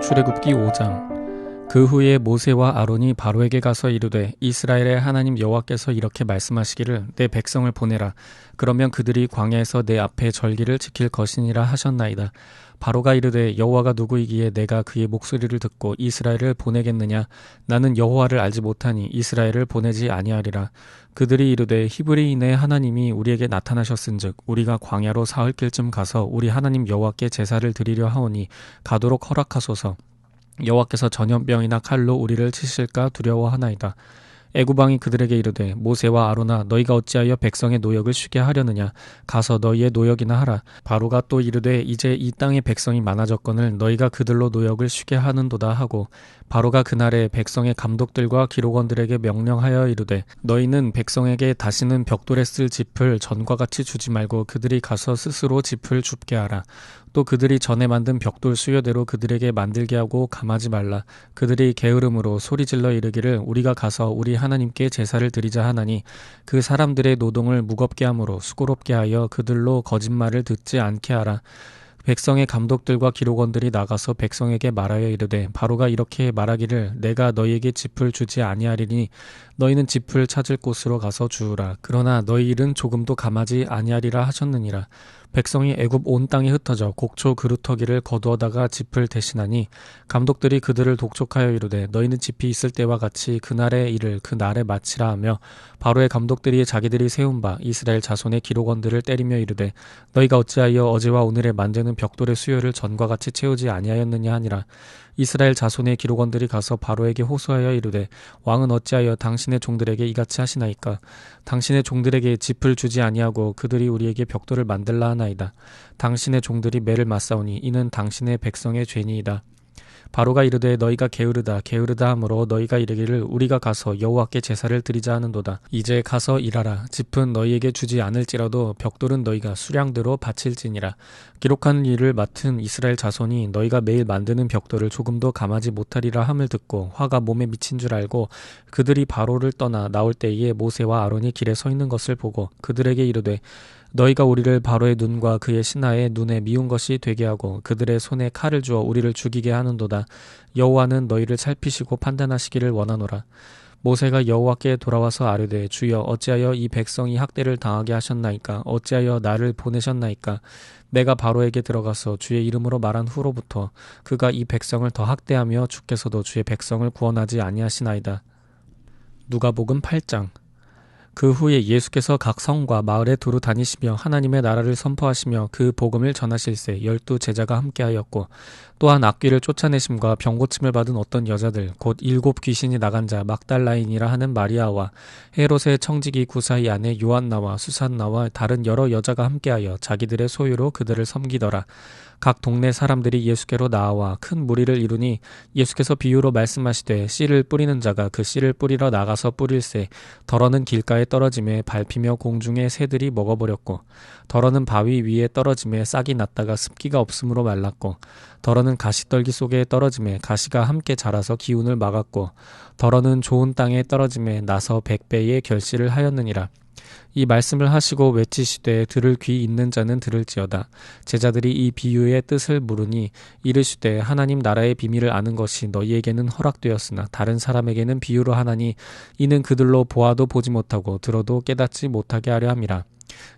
출애굽기 5장. 그 후에 모세와 아론이 바로에게 가서 이르되 이스라엘의 하나님 여호와께서 이렇게 말씀하시기를 내 백성을 보내라. 그러면 그들이 광야에서 내 앞에 절기를 지킬 것이니라 하셨나이다. 바로가 이르되 여호와가 누구이기에 내가 그의 목소리를 듣고 이스라엘을 보내겠느냐. 나는 여호와를 알지 못하니 이스라엘을 보내지 아니하리라. 그들이 이르되 히브리인의 하나님이 우리에게 나타나셨은즉 우리가 광야로 사흘길쯤 가서 우리 하나님 여호와께 제사를 드리려 하오니 가도록 허락하소서. 여호와께서 전염병이나 칼로 우리를 치실까 두려워하나이다. 애굽왕이 그들에게 이르되 모세와 아론아 너희가 어찌하여 백성의 노역을 쉬게 하려느냐. 가서 너희의 노역이나 하라. 바로가 또 이르되 이제 이 땅에 백성이 많아졌거늘 너희가 그들로 노역을 쉬게 하는도다 하고 바로가 그날에 백성의 감독들과 기록원들에게 명령하여 이르되 너희는 백성에게 다시는 벽돌에 쓸 짚을 전과 같이 주지 말고 그들이 가서 스스로 짚을 줍게 하라. 또 그들이 전에 만든 벽돌 수요대로 그들에게 만들게 하고 감하지 말라. 그들이 게으름으로 소리질러 이르기를 우리가 가서 우리 하나님께 제사를 드리자 하나니 그 사람들의 노동을 무겁게 함으로 수고롭게 하여 그들로 거짓말을 듣지 않게 하라. 백성의 감독들과 기록원들이 나가서 백성에게 말하여 이르되 바로가 이렇게 말하기를 내가 너희에게 짚을 주지 아니하리니 너희는 짚을 찾을 곳으로 가서 주우라. 그러나 너희 일은 조금도 감하지 아니하리라 하셨느니라. 백성이 애굽 온 땅에 흩어져 곡초 그루터기를 거두어다가 짚을 대신하니 감독들이 그들을 독촉하여 이르되 너희는 짚이 있을 때와 같이 그날의 일을 그날에 마치라 하며 바로의 감독들이 자기들이 세운 바 이스라엘 자손의 기록원들을 때리며 이르되 너희가 어찌하여 어제와 오늘에 만드는 벽돌의 수요를 전과 같이 채우지 아니하였느냐 하니라. 이스라엘 자손의 기록원들이 가서 바로에게 호소하여 이르되 왕은 어찌하여 당신의 종들에게 이같이 하시나이까. 당신의 종들에게 짚을 주지 아니하고 그들이 우리에게 벽돌을 만들라 하나이다. 당신의 종들이 매를 맞사오니 이는 당신의 백성의 죄니이다. 바로가 이르되 너희가 게으르다 하므로 너희가 이르기를 우리가 가서 여호와께 제사를 드리자 하는도다. 이제 가서 일하라. 짚은 너희에게 주지 않을지라도 벽돌은 너희가 수량대로 바칠지니라. 기록한 일을 맡은 이스라엘 자손이 너희가 매일 만드는 벽돌을 조금도 감하지 못하리라 함을 듣고 화가 몸에 미친 줄 알고 그들이 바로를 떠나 나올 때에 모세와 아론이 길에 서 있는 것을 보고 그들에게 이르되 너희가 우리를 바로의 눈과 그의 신하의 눈에 미운 것이 되게 하고 그들의 손에 칼을 주어 우리를 죽이게 하는도다. 여호와는 너희를 살피시고 판단하시기를 원하노라. 모세가 여호와께 돌아와서 아뢰되 주여 어찌하여 이 백성이 학대를 당하게 하셨나이까. 어찌하여 나를 보내셨나이까. 내가 바로에게 들어가서 주의 이름으로 말한 후로부터 그가 이 백성을 더 학대하며 주께서도 주의 백성을 구원하지 아니하시나이다. 누가복음 8장. 그 후에 예수께서 각 성과 마을에 두루 다니시며 하나님의 나라를 선포하시며 그 복음을 전하실세 12 제자가 함께하였고 또한 악귀를 쫓아내심과 병고침을 받은 어떤 여자들 곧 7 귀신이 나간 자 막달라인이라 하는 마리아와 헤롯의 청지기 구사의 아내 요한나와 수산나와 다른 여러 여자가 함께하여 자기들의 소유로 그들을 섬기더라. 각 동네 사람들이 예수께로 나와 큰 무리를 이루니 예수께서 비유로 말씀하시되 씨를 뿌리는 자가 그 씨를 뿌리러 나가서 뿌릴새 덜어는 길가에 떨어짐에 밟히며 공중에 새들이 먹어버렸고 덜어는 바위 위에 떨어짐에 싹이 났다가 습기가 없으므로 말랐고 덜어는 가시떨기 속에 떨어짐에 가시가 함께 자라서 기운을 막았고 덜어는 좋은 땅에 떨어짐에 나서 100배의 결실을 하였느니라. 이 말씀을 하시고 외치시되 들을 귀 있는 자는 들을지어다. 제자들이 이 비유의 뜻을 물으니 이르시되 하나님 나라의 비밀을 아는 것이 너희에게는 허락되었으나 다른 사람에게는 비유로 하나니 이는 그들로 보아도 보지 못하고 들어도 깨닫지 못하게 하려 함이라.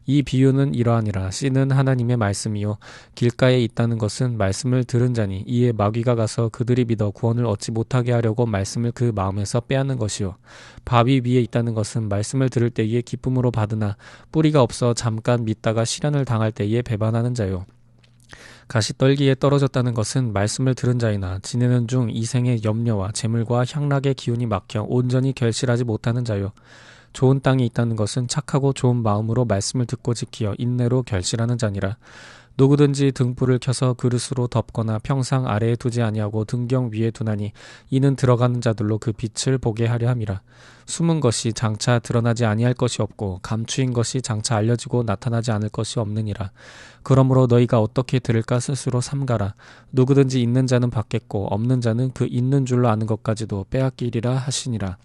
이 비유는 이러하니라. 씨는 하나님의 말씀이요 길가에 있다는 것은 말씀을 들은 자니 이에 마귀가 가서 그들이 믿어 구원을 얻지 못하게 하려고 말씀을 그 마음에서 빼앗는 것이요 바위 위에 있다는 것은 말씀을 들을 때에 기쁨으로 받으나 뿌리가 없어 잠깐 믿다가 시련을 당할 때에 배반하는 자요 가시떨기에 떨어졌다는 것은 말씀을 들은 자이나 지내는 중 이생의 염려와 재물과 향락의 기운이 막혀 온전히 결실하지 못하는 자요 좋은 땅에 있다는 것은 착하고 좋은 마음으로 말씀을 듣고 지키어 인내로 결실하는 자니라. 누구든지 등불을 켜서 그릇으로 덮거나 평상 아래에 두지 아니하고 등경 위에 두나니 이는 들어가는 자들로 그 빛을 보게 하려 함이라. 숨은 것이 장차 드러나지 아니할 것이 없고 감추인 것이 장차 알려지고 나타나지 않을 것이 없느니라. 그러므로 너희가 어떻게 들을까 스스로 삼가라. 누구든지 있는 자는 받겠고 없는 자는 그 있는 줄로 아는 것까지도 빼앗기리라 하시니라.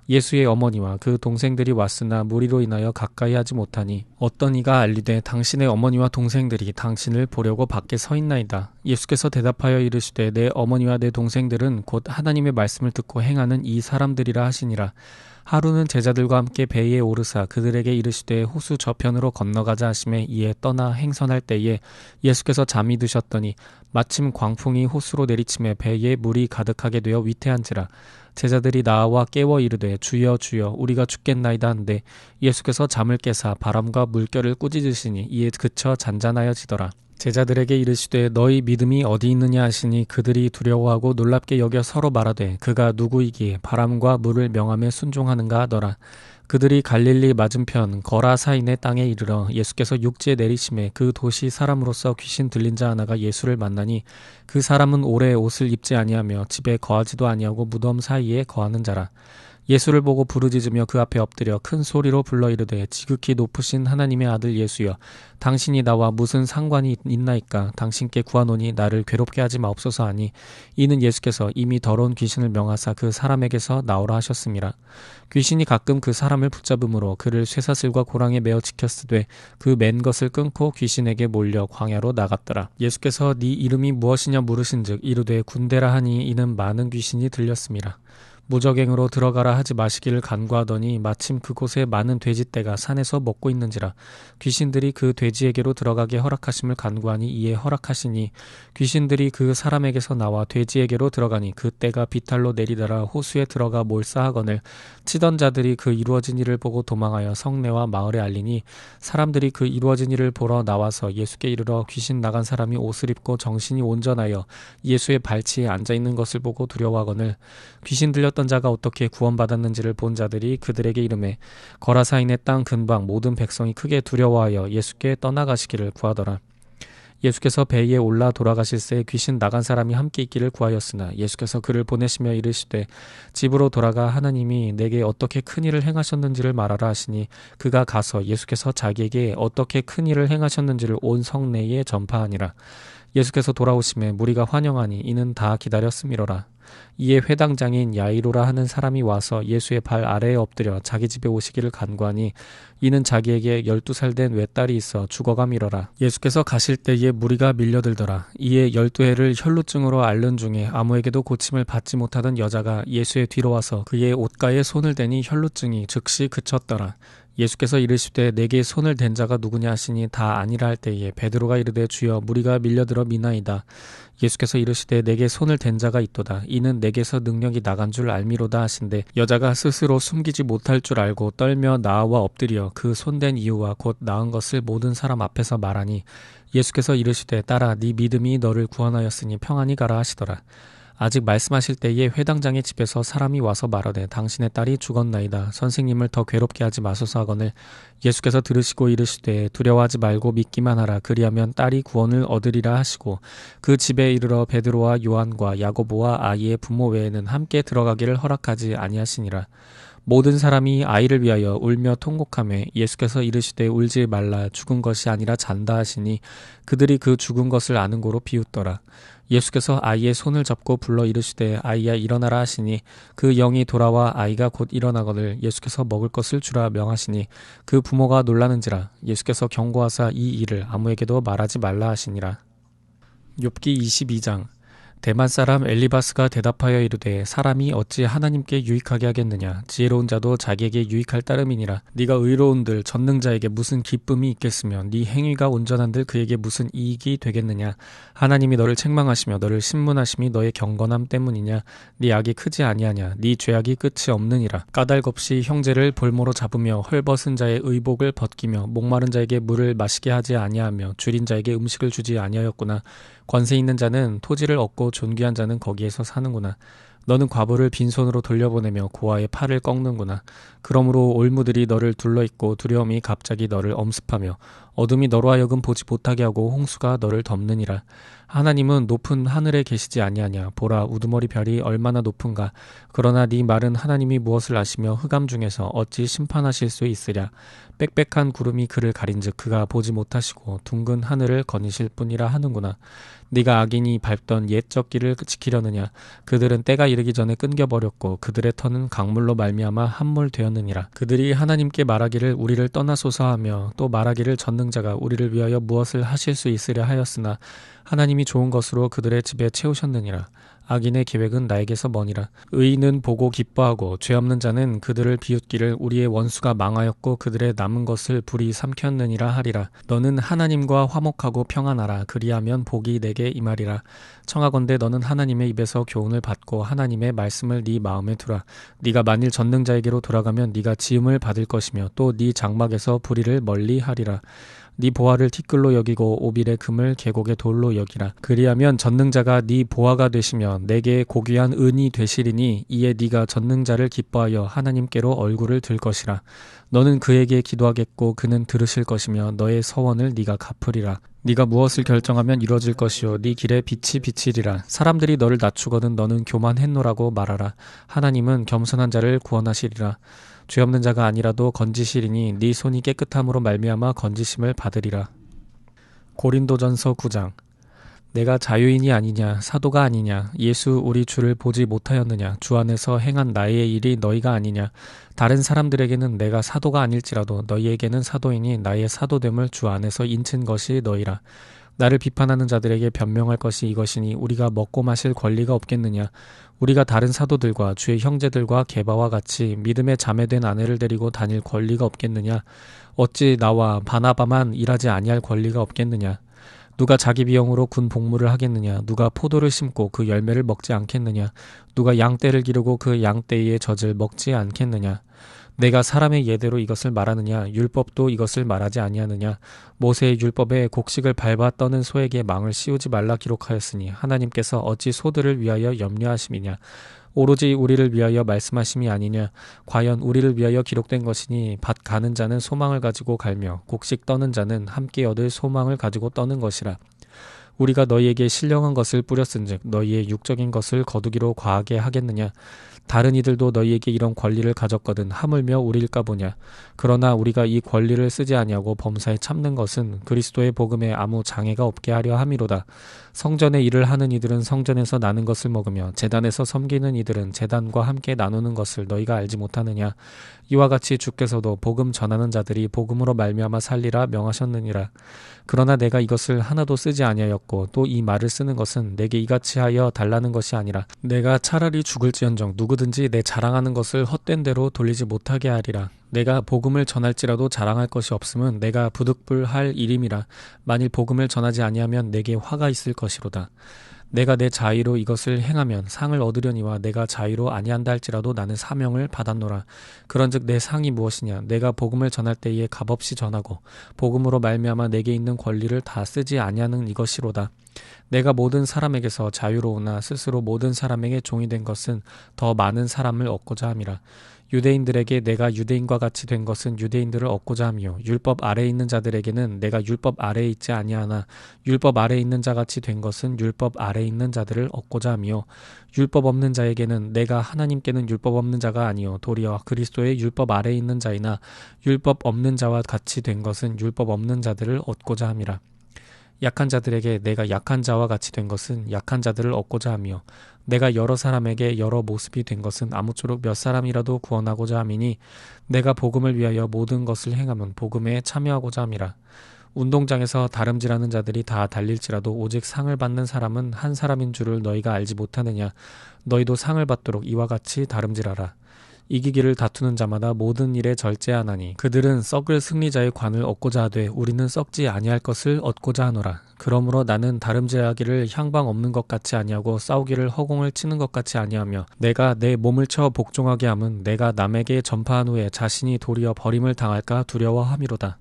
예수의 어머니와 그 동생들이 왔으나 무리로 인하여 가까이 하지 못하니 어떤 이가 알리되 당신의 어머니와 동생들이 당신을 보려고 밖에 서 있나이다. 예수께서 대답하여 이르시되 내 어머니와 내 동생들은 곧 하나님의 말씀을 듣고 행하는 이 사람들이라 하시니라. 하루는 제자들과 함께 배에 오르사 그들에게 이르시되 호수 저편으로 건너가자 하시매 이에 떠나 행선할 때에 예수께서 잠이 드셨더니 마침 광풍이 호수로 내리침에 배에 물이 가득하게 되어 위태한지라. 제자들이 나와 깨워 이르되 주여 주여 우리가 죽겠나이다 한데 예수께서 잠을 깨사 바람과 물결을 꾸짖으시니 이에 그쳐 잔잔하여지더라. 제자들에게 이르시되 너희 믿음이 어디 있느냐 하시니 그들이 두려워하고 놀랍게 여겨 서로 말하되 그가 누구이기에 바람과 물을 명함에 순종하는가 하더라. 그들이 갈릴리 맞은편 거라사인의 땅에 이르러 예수께서 육지에 내리심에 그 도시 사람으로서 귀신 들린 자 하나가 예수를 만나니 그 사람은 오래 옷을 입지 아니하며 집에 거하지도 아니하고 무덤 사이에 거하는 자라. 예수를 보고 부르짖으며 그 앞에 엎드려 큰 소리로 불러 이르되 지극히 높으신 하나님의 아들 예수여 당신이 나와 무슨 상관이 있나이까. 당신께 구하노니 나를 괴롭게 하지 마옵소서 하니 이는 예수께서 이미 더러운 귀신을 명하사 그 사람에게서 나오라 하셨음이라. 귀신이 가끔 그 사람을 붙잡음으로 그를 쇠사슬과 고랑에 매어 지켰으되 그 맨 것을 끊고 귀신에게 몰려 광야로 나갔더라. 예수께서 네 이름이 무엇이냐 물으신즉 이르되 군대라 하니 이는 많은 귀신이 들렸음이라. 무적행으로 들어가라 하지 마시기를 간구하더니 마침 그곳에 많은 돼지떼가 산에서 먹고 있는지라. 귀신들이 그 돼지에게로 들어가게 허락하심을 간구하니 이에 허락하시니 귀신들이 그 사람에게서 나와 돼지에게로 들어가니 그 떼가 비탈로 내리더라. 호수에 들어가 몰사하거늘 치던 자들이 그 이루어진 일을 보고 도망하여 성내와 마을에 알리니 사람들이 그 이루어진 일을 보러 나와서 예수께 이르러 귀신 나간 사람이 옷을 입고 정신이 온전하여 예수의 발치에 앉아있는 것을 보고 두려워하거늘 귀신 들렸던 자가 어떻게 구원받았는지를 본 자들이 그들에게 이르매 거라사인의 땅 근방 모든 백성이 크게 두려워하여 예수께 떠나가시기를 구하더라. 예수께서 배에 올라 돌아가실새 귀신 나간 사람이 함께 있기를 구하였으나 예수께서 그를 보내시며 이르시되 집으로 돌아가 하나님이 내게 어떻게 큰 일을 행하셨는지를 말하라 하시니 그가 가서 예수께서 자기에게 어떻게 큰 일을 행하셨는지를 온 성내에 전파하니라. 예수께서 돌아오심에 무리가 환영하니 이는 다 기다렸음이로라. 이에 회당장인 야이로라 하는 사람이 와서 예수의 발 아래에 엎드려 자기 집에 오시기를 간구하니 이는 자기에게 12살 된 외딸이 있어 죽어가미러라. 예수께서 가실 때에 무리가 밀려들더라. 이에 12해를 혈루증으로 앓는 중에 아무에게도 고침을 받지 못하던 여자가 예수의 뒤로 와서 그의 옷가에 손을 대니 혈루증이 즉시 그쳤더라. 예수께서 이르시되 내게 손을 댄 자가 누구냐 하시니 다 아니라 할 때에 베드로가 이르되 주여 무리가 밀려들어 미나이다. 예수께서 이르시되 내게 손을 댄 자가 있도다. 이는 내게서 능력이 나간 줄 알미로다 하신데 여자가 스스로 숨기지 못할 줄 알고 떨며 나와 엎드려 그 손댄 이유와 곧 나은 것을 모든 사람 앞에서 말하니 예수께서 이르시되 딸아 네 믿음이 너를 구원하였으니 평안히 가라 하시더라. 아직 말씀하실 때에 회당장의 집에서 사람이 와서 말하되 당신의 딸이 죽었나이다. 선생님을 더 괴롭게 하지 마소서 하거늘 예수께서 들으시고 이르시되 두려워하지 말고 믿기만 하라. 그리하면 딸이 구원을 얻으리라 하시고 그 집에 이르러 베드로와 요한과 야고보와 아이의 부모 외에는 함께 들어가기를 허락하지 아니하시니라. 모든 사람이 아이를 위하여 울며 통곡하며 예수께서 이르시되 울지 말라 죽은 것이 아니라 잔다 하시니 그들이 그 죽은 것을 아는 고로 비웃더라. 예수께서 아이의 손을 잡고 불러 이르시되 아이야 일어나라 하시니 그 영이 돌아와 아이가 곧 일어나거늘 예수께서 먹을 것을 주라 명하시니 그 부모가 놀라는지라. 예수께서 경고하사 이 일을 아무에게도 말하지 말라 하시니라. 욥기 22장. 대만 사람 엘리바스가 대답하여 이르되 사람이 어찌 하나님께 유익하게 하겠느냐. 지혜로운 자도 자기에게 유익할 따름이니라. 네가 의로운들 전능자에게 무슨 기쁨이 있겠으며 네 행위가 온전한들 그에게 무슨 이익이 되겠느냐. 하나님이 너를 책망하시며 너를 신문하심이 너의 경건함 때문이냐. 네 악이 크지 아니하냐. 네 죄악이 끝이 없느니라. 까닭 없이 형제를 볼모로 잡으며 헐벗은 자의 의복을 벗기며 목마른 자에게 물을 마시게 하지 아니하며 줄인 자에게 음식을 주지 아니하였구나. 권세 있는 자는 토지를 얻고 존귀한 자는 거기에서 사는구나. 너는 과부를 빈손으로 돌려보내며 고아의 팔을 꺾는구나. 그러므로 올무들이 너를 둘러있고 두려움이 갑자기 너를 엄습하며 어둠이 너로 하여금 보지 못하게 하고 홍수가 너를 덮느니라. 하나님은 높은 하늘에 계시지 아니하냐. 보라, 우두머리 별이 얼마나 높은가. 그러나 네 말은 하나님이 무엇을 아시며 흑암 중에서 어찌 심판하실 수 있으랴. 빽빽한 구름이 그를 가린즉 그가 보지 못하시고 둥근 하늘을 거니실 뿐이라 하는구나. 네가 악인이 밟던 옛적 길을 지키려느냐. 그들은 때가 이르기 전에 끊겨버렸고 그들의 터는 강물로 말미암아 함몰되었느니라. 그들이 하나님께 말하기를 우리를 떠나소서 하며 또 말하기를 전능자가 우리를 위하여 무엇을 하실 수 있으랴 하였으나 하나님이 좋은 것으로 그들의 집에 채우셨느니라. 악인의 계획은 나에게서 머니라. 의인은 보고 기뻐하고 죄 없는 자는 그들을 비웃기를 우리의 원수가 망하였고 그들의 남은 것을 불이 삼켰느니라 하리라. 너는 하나님과 화목하고 평안하라. 그리하면 복이 내게 임하리라. 청하건대 너는 하나님의 입에서 교훈을 받고 하나님의 말씀을 네 마음에 두라. 네가 만일 전능자에게로 돌아가면 네가 지음을 받을 것이며 또 네 장막에서 불의를 멀리 하리라. 네 보화를 티끌로 여기고 오빌의 금을 계곡의 돌로 여기라. 그리하면 전능자가 네 보화가 되시며 내게 고귀한 은이 되시리니 이에 네가 전능자를 기뻐하여 하나님께로 얼굴을 들 것이라. 너는 그에게 기도하겠고 그는 들으실 것이며 너의 서원을 네가 갚으리라. 네가 무엇을 결정하면 이루어질 것이요 네 길에 빛이 비치리라. 사람들이 너를 낮추거든 너는 교만했노라고 말하라. 하나님은 겸손한 자를 구원하시리라. 죄 없는 자가 아니라도 건지시리니 네 손이 깨끗함으로 말미암아 건지심을 받으리라. 고린도전서 9장. 내가 자유인이 아니냐 사도가 아니냐 예수 우리 주를 보지 못하였느냐 주 안에서 행한 나의 일이 너희가 아니냐. 다른 사람들에게는 내가 사도가 아닐지라도 너희에게는 사도이니 나의 사도됨을 주 안에서 인친 것이 너희라. 나를 비판하는 자들에게 변명할 것이 이것이니 우리가 먹고 마실 권리가 없겠느냐. 우리가 다른 사도들과 주의 형제들과 게바와 같이 믿음에 자매된 아내를 데리고 다닐 권리가 없겠느냐. 어찌 나와 바나바만 일하지 아니할 권리가 없겠느냐. 누가 자기 비용으로 군 복무를 하겠느냐. 누가 포도를 심고 그 열매를 먹지 않겠느냐. 누가 양떼를 기르고 그 양떼의 젖을 먹지 않겠느냐. 내가 사람의 예대로 이것을 말하느냐. 율법도 이것을 말하지 아니하느냐. 모세의 율법에 곡식을 밟아 떠는 소에게 망을 씌우지 말라 기록하였으니 하나님께서 어찌 소들을 위하여 염려하심이냐. 오로지 우리를 위하여 말씀하심이 아니냐. 과연 우리를 위하여 기록된 것이니 밭 가는 자는 소망을 가지고 갈며 곡식 떠는 자는 함께 얻을 소망을 가지고 떠는 것이라. 우리가 너희에게 신령한 것을 뿌렸은즉 너희의 육적인 것을 거두기로 과하게 하겠느냐. 다른 이들도 너희에게 이런 권리를 가졌거든 하물며 우리일까 보냐. 그러나 우리가 이 권리를 쓰지 아니하고 범사에 참는 것은 그리스도의 복음에 아무 장애가 없게 하려 함이로다. 성전의 일을 하는 이들은 성전에서 나는 것을 먹으며 제단에서 섬기는 이들은 제단과 함께 나누는 것을 너희가 알지 못하느냐. 이와 같이 주께서도 복음 전하는 자들이 복음으로 말미암아 살리라 명하셨느니라. 그러나 내가 이것을 하나도 쓰지 아니하였고 또 이 말을 쓰는 것은 내게 이같이 하여 달라는 것이 아니라 내가 차라리 죽을지언정 누구든지 내 자랑하는 것을 헛된 대로 돌리지 못하게 하리라. 내가 복음을 전할지라도 자랑할 것이 없음은 내가 부득불할 일임이라. 만일 복음을 전하지 아니하면 내게 화가 있을 것이로다. 내가 내 자의로 이것을 행하면 상을 얻으려니와 내가 자의로 아니한다 할지라도 나는 사명을 받았노라. 그런즉 내 상이 무엇이냐. 내가 복음을 전할 때에 값없이 전하고 복음으로 말미암아 내게 있는 권리를 다 쓰지 아니하는 이것이로다. 내가 모든 사람에게서 자유로우나 스스로 모든 사람에게 종이 된 것은 더 많은 사람을 얻고자 함이라. 유대인들에게 내가 유대인과 같이 된 것은 유대인들을 얻고자 하며 율법 아래에 있는 자들에게는 내가 율법 아래에 있지 아니하나 율법 아래에 있는 자같이 된 것은 율법 아래에 있는 자들을 얻고자 하며 율법 없는 자에게는 내가 하나님께는 율법 없는 자가 아니요 도리어 그리스도의 율법 아래에 있는 자이나 율법 없는 자와 같이 된 것은 율법 없는 자들을 얻고자 함이라. 약한 자들에게 내가 약한 자와 같이 된 것은 약한 자들을 얻고자 하며 내가 여러 사람에게 여러 모습이 된 것은 아무쪼록 몇 사람이라도 구원하고자 함이니 내가 복음을 위하여 모든 것을 행하면 복음에 참여하고자 함이라. 운동장에서 다름질하는 자들이 다 달릴지라도 오직 상을 받는 사람은 한 사람인 줄을 너희가 알지 못하느냐. 너희도 상을 받도록 이와 같이 다름질하라. 이기기를 다투는 자마다 모든 일에 절제하나니 그들은 썩을 승리자의 관을 얻고자 하되 우리는 썩지 아니할 것을 얻고자 하노라. 그러므로 나는 다름질하기를 향방 없는 것 같이 아니하고 싸우기를 허공을 치는 것 같이 아니하며 내가 내 몸을 쳐 복종하게 함은 내가 남에게 전파한 후에 자신이 도리어 버림을 당할까 두려워함이로다.